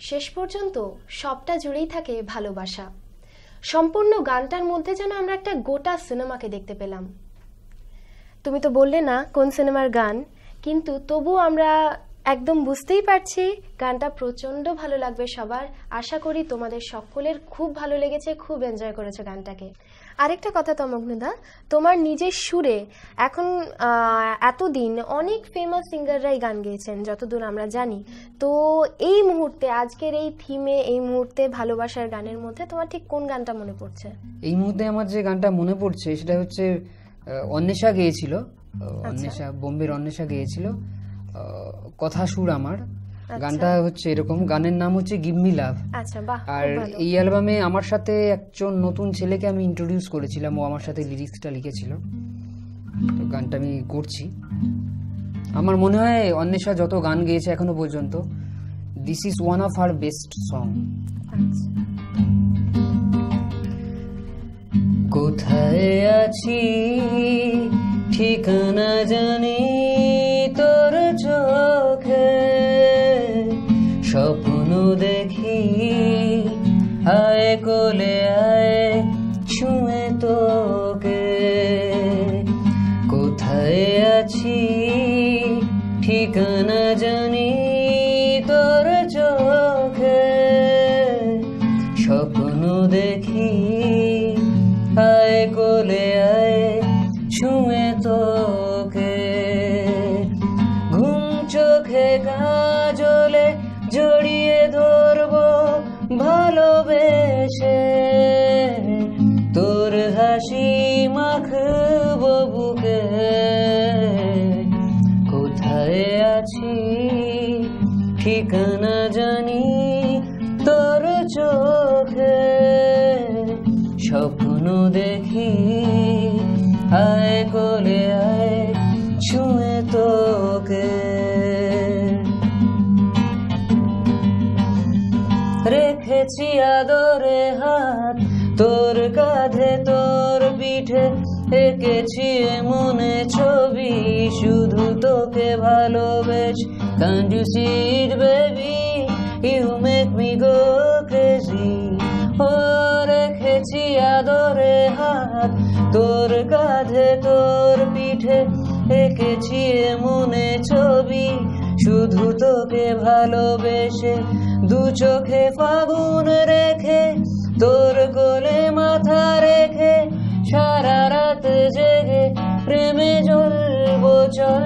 শেষ পর্যন্ত সবটা জুড়েই থাকে ভালোবাসা। সম্পূর্ণ গানটার মধ্যে যেন আমরা একটা গোটা সিনেমাকে দেখতে পেলাম। তুমি তো বললে না কোন সিনেমার গান, কিন্তু তবু আমরা একদম বুঝতেই পারছি গানটা প্রচণ্ড ভালো লাগবে সবার। আশা করি তোমাদের সকলের খুব ভালো লেগেছে, খুব এনজয় করেছো গানটাকে। আরেকটা কথা তমগ্নদা, তোমার নিজের সুরে এখন এতদিন অনেক ফেমাস সিঙ্গাররাই গান গেয়েছেন যতদূর আমরা জানি। তো এই মুহূর্তে, আজকের এই থিমে, এই মুহূর্তে ভালোবাসার গানের মধ্যে তোমার ঠিক কোন গানটা মনে পড়ছে? এই মুহূর্তে আমার যে গানটা মনে পড়ছে সেটা হচ্ছে অন্বেষা গেয়েছিল, অন্বেষা, বোম্বের অন্বেষা গেয়েছিল কথা সুর আমার। গানটা হচ্ছে এরকম, গানের নাম হচ্ছে গিভ মি লাভ। আর এই অ্যালবামে আমার সাথে একজন নতুন ছেলেকে আমি ইন্ট্রোডিউস করেছিলাম, ও আমার সাথে লিরিক্সটা লিখেছিল। তো গানটা আমি করছি। আমার মনে হয় অন্বেষা যত গান গেয়েছে এখনো পর্যন্ত, this is one of her best song. কোথায় আছি ঠিকানা জানি তোর চোখে, স্বপ্ন দেখি আয় কোলে আয় ছুঁয়ে তোকে। কোথায় আছি ঠিকানা জানি তোর চোখে, স্বপ্ন দেখি আয় কোলে আয় ছুঁয়ে তোকে। ঘুম চোখে কাজলে জড়িয়ে ধরবো ভালোবেসে, তোর হাসি মাখবো বুকে। কোথায় আছি ঠিকানা জানি তোর চোখে, স্বপ্ন দেখি আয় কোলে আয় ছুঁয়ে তোকে। রেখেছি আদরে হাত তোর কাঁধে তোর পিঠে, এঁকেছি মনে ছবি শুধু তোকে ভালোবেস। Can't you see it baby, you make me go crazy. ও রেখেছি আদরে হাত তোর কাঁধে তোর পিঠে, এঁকেছি মনে ছবি শুধু তোকে ভালোবেসে। দু চোখে ফাগুন রেখে তোর কোলে মাথা রেখে, সারা রাত জেগে প্রেমে জ্বলবো চল,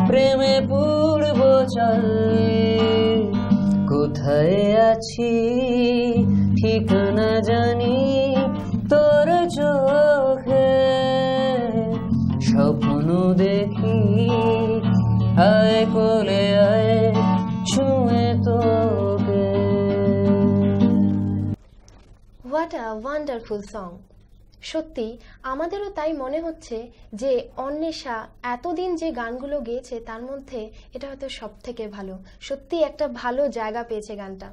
প্রেমে পুড়বো চল। কোথায় আছি ঠিকানা জানি তোর চোখে, স্বপ্ন দেখি আয় কোলে আয় ছুঁয়ে তোকে। What a wonderful song. সত্যি আমাদেরও তাই মনে হচ্ছে যে অন্বেষা এতদিন যে গানগুলো গেয়েছে তার মধ্যে এটা হয়তো সব থেকে ভালো। সত্যি একটা ভালো জায়গা পেয়েছে গানটা।